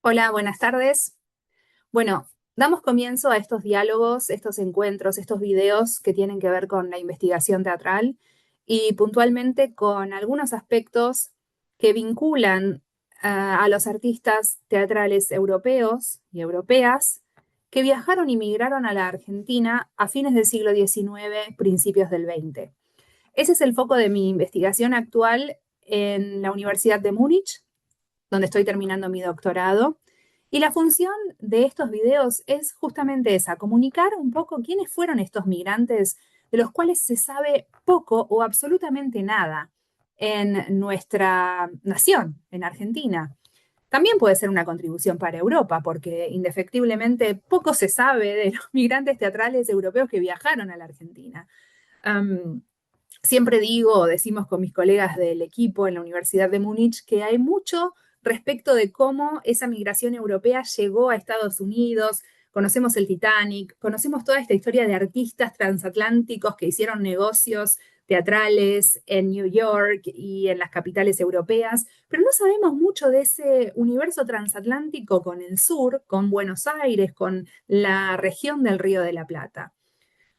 Hola, buenas tardes. Bueno, damos comienzo a estos diálogos, estos encuentros, estos videos que tienen que ver con la investigación teatral y puntualmente con algunos aspectos que vinculan a los artistas teatrales europeos y europeas que viajaron y migraron a la Argentina a fines del siglo XIX, principios del XX. Ese es el foco de mi investigación actual en la Universidad de Múnich, donde estoy terminando mi doctorado. Y la función de estos videos es justamente esa, comunicar un poco quiénes fueron estos migrantes de los cuales se sabe poco o absolutamente nada en nuestra nación, en Argentina. También puede ser una contribución para Europa, porque indefectiblemente poco se sabe de los migrantes teatrales europeos que viajaron a la Argentina. Um, Siempre digo, o decimos con mis colegas del equipo en la Universidad de Múnich, que hay mucho respecto de cómo esa migración europea llegó a Estados Unidos. Conocemos el Titanic, conocemos toda esta historia de artistas transatlánticos que hicieron negocios teatrales en New York y en las capitales europeas, pero no sabemos mucho de ese universo transatlántico con el sur, con Buenos Aires, con la región del Río de la Plata.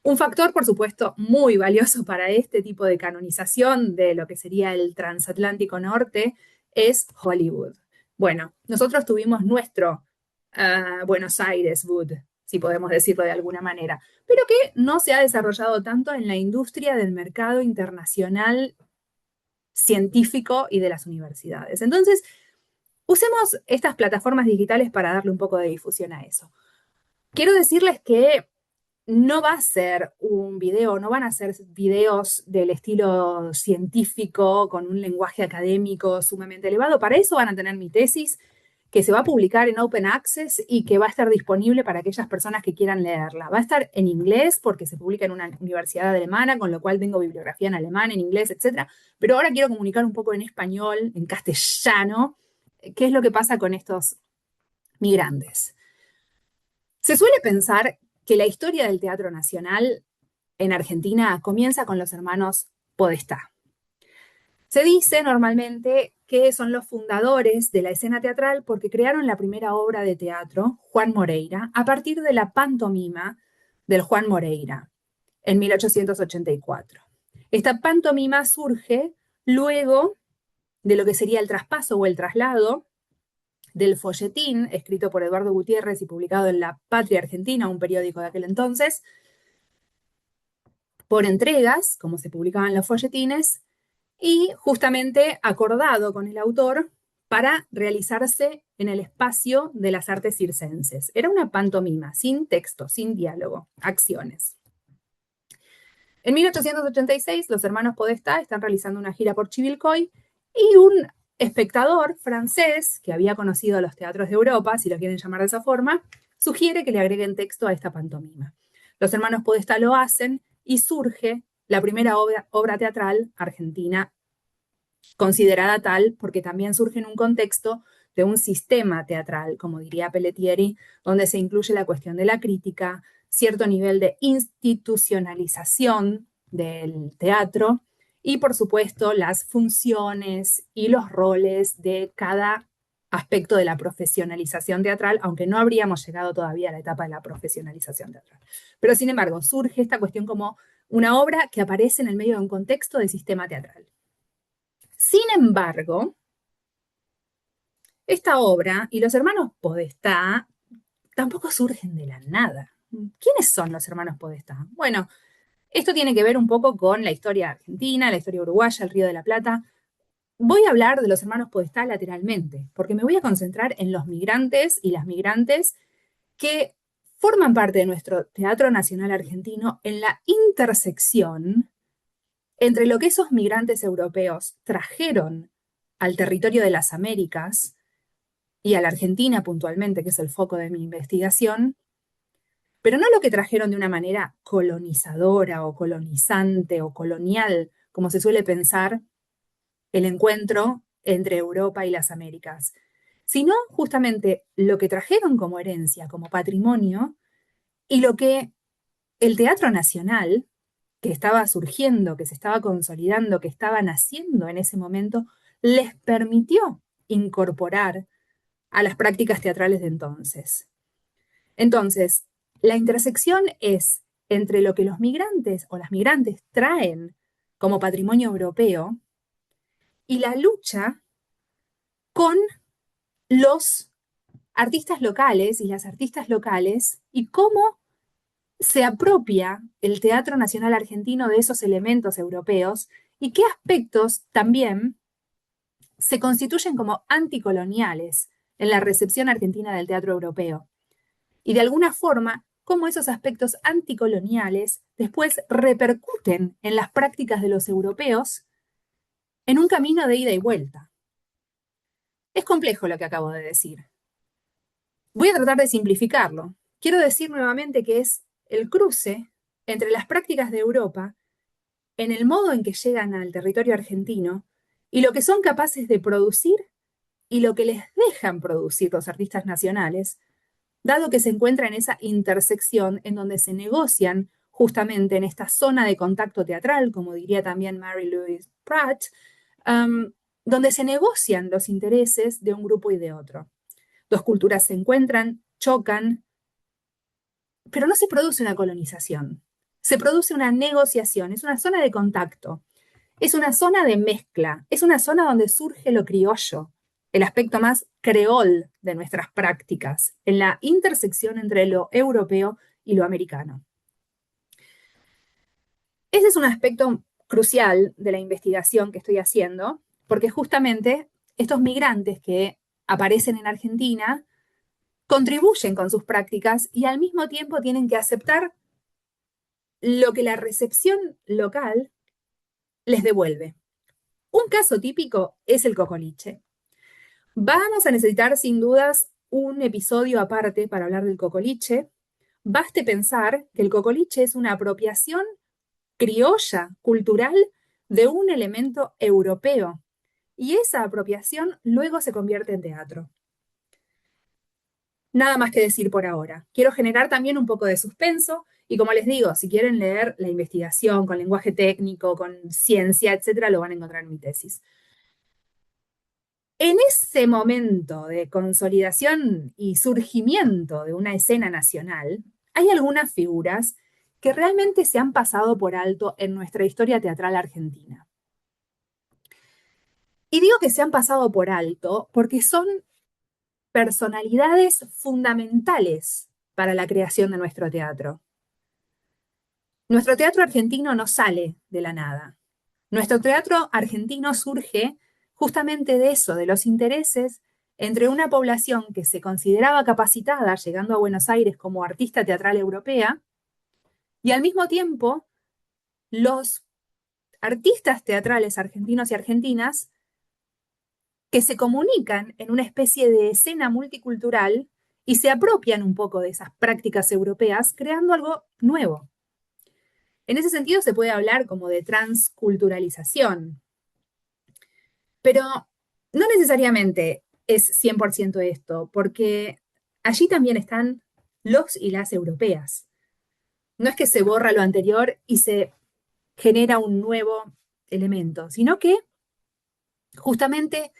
Un factor, por supuesto, muy valioso para este tipo de canonización de lo que sería el transatlántico norte es Hollywood. Bueno, nosotros tuvimos nuestro Buenos Aires Wood, si podemos decirlo de alguna manera, pero que no se ha desarrollado tanto en la industria del mercado internacional científico y de las universidades. Entonces, usemos estas plataformas digitales para darle un poco de difusión a eso. Quiero decirles que no va a ser un video, no van a ser videos del estilo científico, con un lenguaje académico sumamente elevado. Para eso van a tener mi tesis, que se va a publicar en Open Access y que va a estar disponible para aquellas personas que quieran leerla. Va a estar en inglés porque se publica en una universidad alemana, con lo cual tengo bibliografía en alemán, en inglés, etcétera. Pero ahora quiero comunicar un poco en español, en castellano, qué es lo que pasa con estos migrantes. Se suele pensar que la historia del teatro nacional en Argentina comienza con los hermanos Podestá. Se dice normalmente que son los fundadores de la escena teatral porque crearon la primera obra de teatro, Juan Moreira, a partir de la pantomima del Juan Moreira en 1884. Esta pantomima surge luego de lo que sería el traspaso o el traslado del folletín, escrito por Eduardo Gutiérrez y publicado en La Patria Argentina, un periódico de aquel entonces, por entregas, como se publicaban los folletines, y justamente acordado con el autor para realizarse en el espacio de las artes circenses. Era una pantomima, sin texto, sin diálogo, acciones. En 1886, los hermanos Podestá están realizando una gira por Chivilcoy y un espectador francés que había conocido los teatros de Europa, si lo quieren llamar de esa forma, sugiere que le agreguen texto a esta pantomima. Los hermanos Podestá lo hacen y surge la primera obra teatral argentina considerada tal porque también surge en un contexto de un sistema teatral, como diría Pelletieri, donde se incluye la cuestión de la crítica, cierto nivel de institucionalización del teatro y, por supuesto, las funciones y los roles de cada aspecto de la profesionalización teatral, aunque no habríamos llegado todavía a la etapa de la profesionalización teatral. Pero, sin embargo, surge esta cuestión como una obra que aparece en el medio de un contexto de sistema teatral. Sin embargo, esta obra y los hermanos Podestá tampoco surgen de la nada. ¿Quiénes son los hermanos Podestá? Bueno, esto tiene que ver un poco con la historia argentina, la historia uruguaya, el Río de la Plata. Voy a hablar de los hermanos Podestá lateralmente, porque me voy a concentrar en los migrantes y las migrantes que forman parte de nuestro Teatro Nacional Argentino en la intersección entre lo que esos migrantes europeos trajeron al territorio de las Américas y a la Argentina puntualmente, que es el foco de mi investigación, pero no lo que trajeron de una manera colonizadora o colonizante o colonial, como se suele pensar el encuentro entre Europa y las Américas, sino justamente lo que trajeron como herencia, como patrimonio, y lo que el Teatro Nacional, que estaba surgiendo, que se estaba consolidando, que estaba naciendo en ese momento, les permitió incorporar a las prácticas teatrales de entonces. Entonces, la intersección es entre lo que los migrantes o las migrantes traen como patrimonio europeo y la lucha con los artistas locales y las artistas locales y cómo se apropia el Teatro Nacional Argentino de esos elementos europeos y qué aspectos también se constituyen como anticoloniales en la recepción argentina del teatro europeo. Y de alguna forma, cómo esos aspectos anticoloniales después repercuten en las prácticas de los europeos en un camino de ida y vuelta. Es complejo lo que acabo de decir. Voy a tratar de simplificarlo. Quiero decir nuevamente que es el cruce entre las prácticas de Europa en el modo en que llegan al territorio argentino y lo que son capaces de producir y lo que les dejan producir los artistas nacionales, dado que se encuentra en esa intersección en donde se negocian justamente en esta zona de contacto teatral, como diría también Mary Louise Pratt, donde se negocian los intereses de un grupo y de otro. Dos culturas se encuentran, chocan, pero no se produce una colonización, se produce una negociación, es una zona de contacto, es una zona de mezcla, es una zona donde surge lo criollo, el aspecto más creol de nuestras prácticas, en la intersección entre lo europeo y lo americano. Ese es un aspecto crucial de la investigación que estoy haciendo, porque justamente estos migrantes que aparecen en Argentina contribuyen con sus prácticas y al mismo tiempo tienen que aceptar lo que la recepción local les devuelve. Un caso típico es el cocoliche. Vamos a necesitar sin dudas un episodio aparte para hablar del cocoliche. Baste pensar que el cocoliche es una apropiación criolla, cultural, de un elemento europeo. Y esa apropiación luego se convierte en teatro. Nada más que decir por ahora. Quiero generar también un poco de suspenso y como les digo, si quieren leer la investigación con lenguaje técnico, con ciencia, etcétera, lo van a encontrar en mi tesis. En ese momento de consolidación y surgimiento de una escena nacional, hay algunas figuras que realmente se han pasado por alto en nuestra historia teatral argentina. Y digo que se han pasado por alto porque son personalidades fundamentales para la creación de nuestro teatro. Nuestro teatro argentino no sale de la nada. Nuestro teatro argentino surge justamente de eso, de los intereses entre una población que se consideraba capacitada, llegando a Buenos Aires como artista teatral europea, y al mismo tiempo los artistas teatrales argentinos y argentinas que se comunican en una especie de escena multicultural y se apropian un poco de esas prácticas europeas, creando algo nuevo. En ese sentido se puede hablar como de transculturalización, pero no necesariamente es 100% esto, porque allí también están los y las europeas. No es que se borra lo anterior y se genera un nuevo elemento, sino que justamente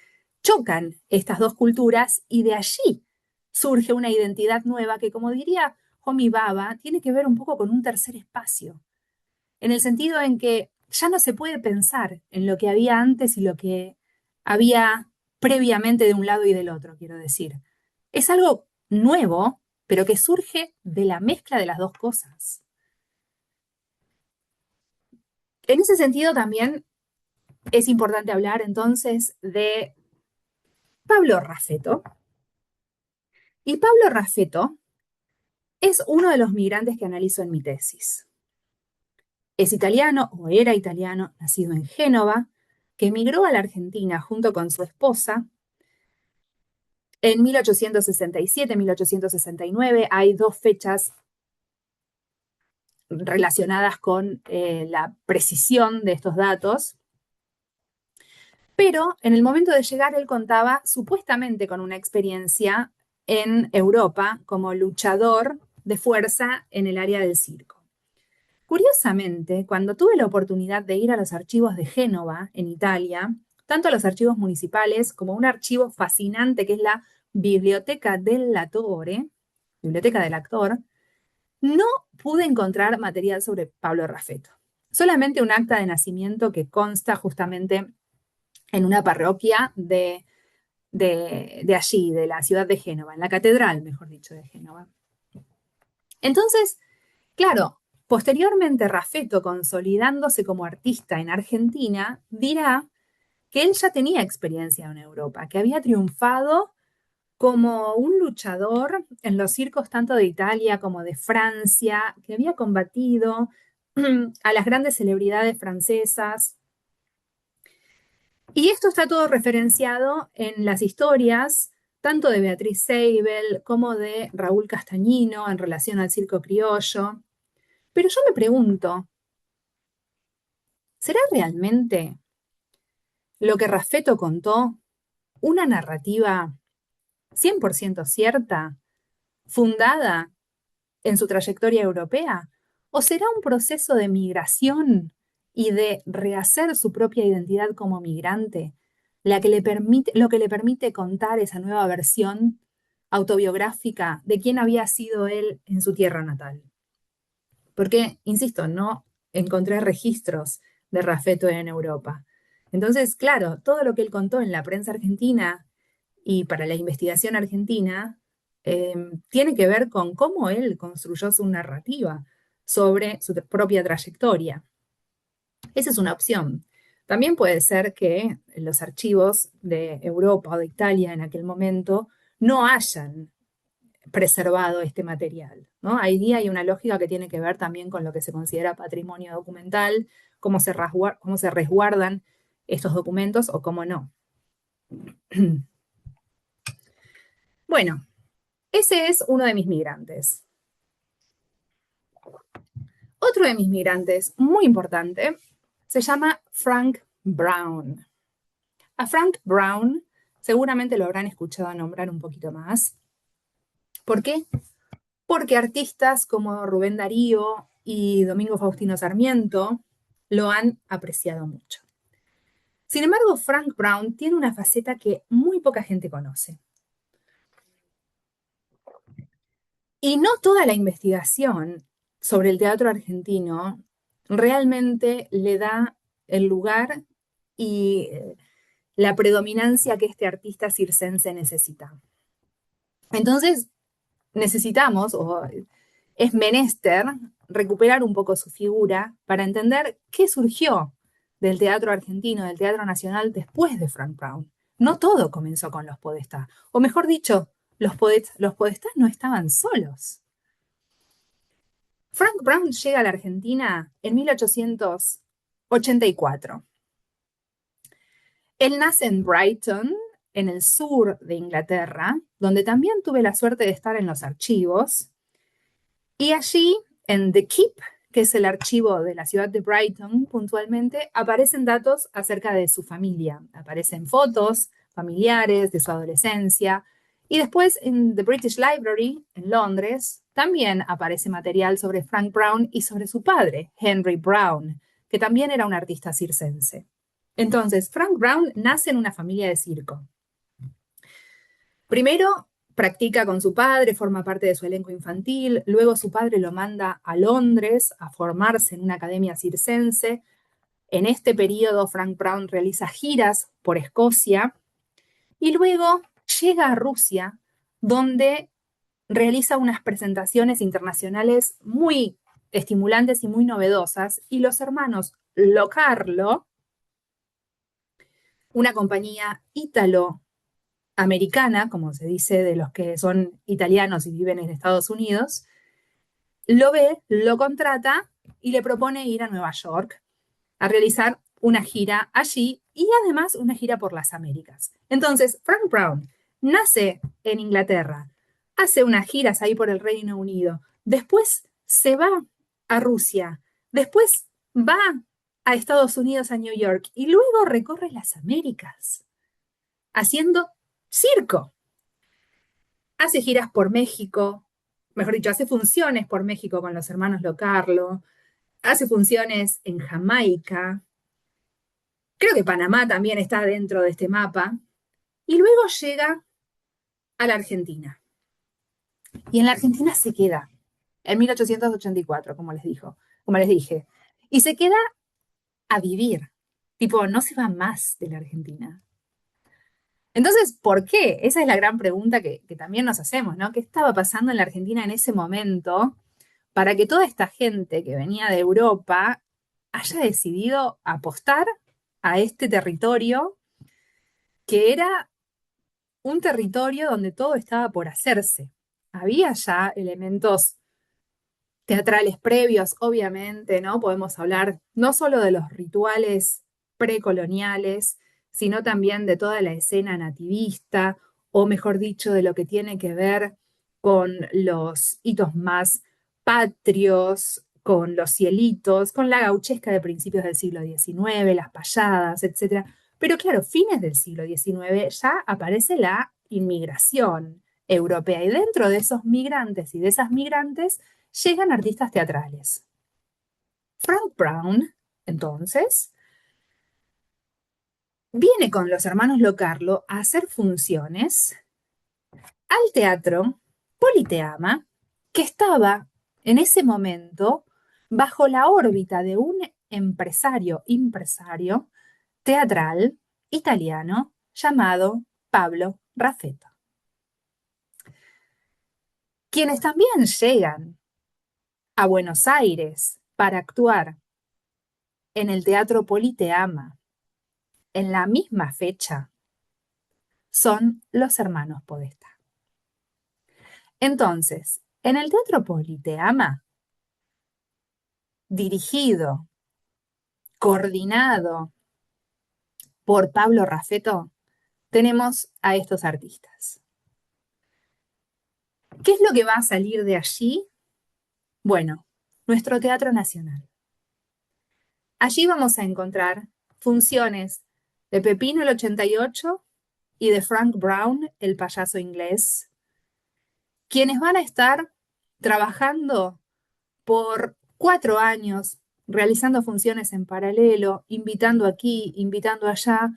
chocan estas dos culturas y de allí surge una identidad nueva que, como diría Homi Bhabha, tiene que ver un poco con un tercer espacio, en el sentido en que ya no se puede pensar en lo que había antes y lo que había previamente de un lado y del otro, quiero decir. Es algo nuevo, pero que surge de la mezcla de las dos cosas. En ese sentido también es importante hablar entonces de Pablo Raffaetto. Y Pablo Raffaetto es uno de los migrantes que analizo en mi tesis. Es italiano o era italiano, nacido en Génova, que emigró a la Argentina junto con su esposa en 1867-1869. Hay dos fechas relacionadas con la precisión de estos datos. Pero en el momento de llegar él contaba supuestamente con una experiencia en Europa como luchador de fuerza en el área del circo. Curiosamente, cuando tuve la oportunidad de ir a los archivos de Génova, en Italia, tanto a los archivos municipales como un archivo fascinante que es la Biblioteca del Latore, Biblioteca del Actor, no pude encontrar material sobre Pablo Raffetto. Solamente un acta de nacimiento que consta justamente en una parroquia de allí, de la ciudad de Génova, en la catedral, mejor dicho, de Génova. Entonces, claro, posteriormente Raffetto, consolidándose como artista en Argentina, dirá que él ya tenía experiencia en Europa, que había triunfado como un luchador en los circos tanto de Italia como de Francia, que había combatido a las grandes celebridades francesas. Y esto está todo referenciado en las historias tanto de Beatriz Seibel como de Raúl Castañino en relación al circo criollo. Pero yo me pregunto, ¿será realmente lo que Raffetto contó una narrativa 100% cierta, fundada en su trayectoria europea? ¿O será un proceso de migración y de rehacer su propia identidad como migrante, lo que le permite contar esa nueva versión autobiográfica de quién había sido él en su tierra natal? Porque, insisto, no encontré registros de Raffetto en Europa. Entonces, claro, todo lo que él contó en la prensa argentina y para la investigación argentina tiene que ver con cómo él construyó su narrativa sobre su propia trayectoria. Esa es una opción. También puede ser que los archivos de Europa o de Italia en aquel momento no hayan preservado este material, ¿no? Ahí hay una lógica que tiene que ver también con lo que se considera patrimonio documental, cómo se resguardan estos documentos o cómo no. Bueno, ese es uno de mis migrantes. Otro de mis migrantes, muy importante, se llama Frank Brown. A Frank Brown seguramente lo habrán escuchado nombrar un poquito más. ¿Por qué? Porque artistas como Rubén Darío y Domingo Faustino Sarmiento lo han apreciado mucho. Sin embargo, Frank Brown tiene una faceta que muy poca gente conoce. Y no toda la investigación sobre el teatro argentino realmente le da el lugar y la predominancia que este artista circense necesita. Entonces, necesitamos, o es menester, recuperar un poco su figura para entender qué surgió del teatro argentino, del teatro nacional después de Frank Brown. No todo comenzó con los Podestá, o mejor dicho, los Podestá no estaban solos. Frank Brown llega a la Argentina en 1884. Él nace en Brighton, en el sur de Inglaterra, donde también tuve la suerte de estar en los archivos. Y allí, en The Keep, que es el archivo de la ciudad de Brighton, puntualmente, aparecen datos acerca de su familia. Aparecen fotos familiares de su adolescencia. Y después en The British Library, en Londres, también aparece material sobre Frank Brown y sobre su padre, Henry Brown, que también era un artista circense. Entonces, Frank Brown nace en una familia de circo. Primero, practica con su padre, forma parte de su elenco infantil, luego su padre lo manda a Londres a formarse en una academia circense. En este periodo, Frank Brown realiza giras por Escocia y luego llega a Rusia, donde realiza unas presentaciones internacionales muy estimulantes y muy novedosas, y los hermanos Locarlo, una compañía ítalo-americana, como se dice de los que son italianos y viven en Estados Unidos, lo ve, lo contrata y le propone ir a Nueva York a realizar una gira allí y además una gira por las Américas. Entonces, Frank Brown nace en Inglaterra, hace unas giras ahí por el Reino Unido, después se va a Rusia, después va a Estados Unidos, a New York, y luego recorre las Américas haciendo circo. Hace giras por México, mejor dicho, hace funciones por México con los hermanos Locarlo, hace funciones en Jamaica, creo que Panamá también está dentro de este mapa, y luego llega a la Argentina. Y en la Argentina se queda, en 1884, como les dije. Y se queda a vivir. Tipo, no se va más de la Argentina. Entonces, ¿por qué? Esa es la gran pregunta que también nos hacemos, ¿no? ¿Qué estaba pasando en la Argentina en ese momento para que toda esta gente que venía de Europa haya decidido apostar a este territorio que era un territorio donde todo estaba por hacerse? Había ya elementos teatrales previos, obviamente, ¿no? Podemos hablar no solo de los rituales precoloniales, sino también de toda la escena nativista, o mejor dicho, de lo que tiene que ver con los hitos más patrios, con los cielitos, con la gauchesca de principios del siglo XIX, las payadas, etc. Pero claro, fines del siglo XIX ya aparece la inmigración europea y dentro de esos migrantes y de esas migrantes llegan artistas teatrales. Frank Brown, entonces, viene con los hermanos Locarlo a hacer funciones al teatro Politeama, que estaba en ese momento bajo la órbita de un impresario teatral italiano llamado Pablo Raffetto, quienes también llegan a Buenos Aires para actuar en el Teatro Politeama en la misma fecha son los hermanos Podestá. Entonces, en el Teatro Politeama, dirigido, coordinado por Pablo Raffetto, tenemos a estos artistas. ¿Qué es lo que va a salir de allí? Bueno, nuestro Teatro Nacional. Allí vamos a encontrar funciones de Pepino el 88 y de Frank Brown, el payaso inglés, quienes van a estar trabajando por 4 años, realizando funciones en paralelo, invitando aquí, invitando allá,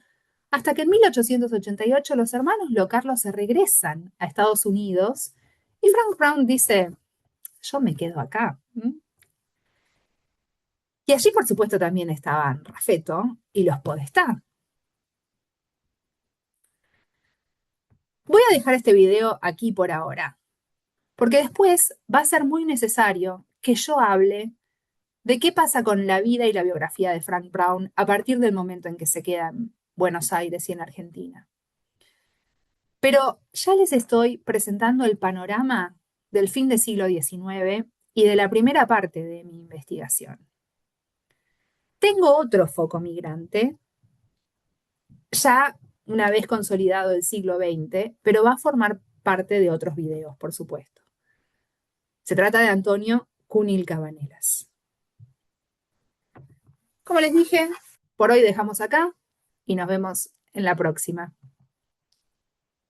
hasta que en 1888 los hermanos Locarlo se regresan a Estados Unidos y Frank Brown dice, yo me quedo acá. Y allí, por supuesto, también estaban Raffetto y los Podestá. Voy a dejar este video aquí por ahora, porque después va a ser muy necesario que yo hable de qué pasa con la vida y la biografía de Frank Brown a partir del momento en que se queda en Buenos Aires y en Argentina. Pero ya les estoy presentando el panorama del fin del siglo XIX y de la primera parte de mi investigación. Tengo otro foco migrante, ya una vez consolidado el siglo XX, pero va a formar parte de otros videos, por supuesto. Se trata de Antonio Cunil Cabanelas. Como les dije, por hoy dejamos acá y nos vemos en la próxima.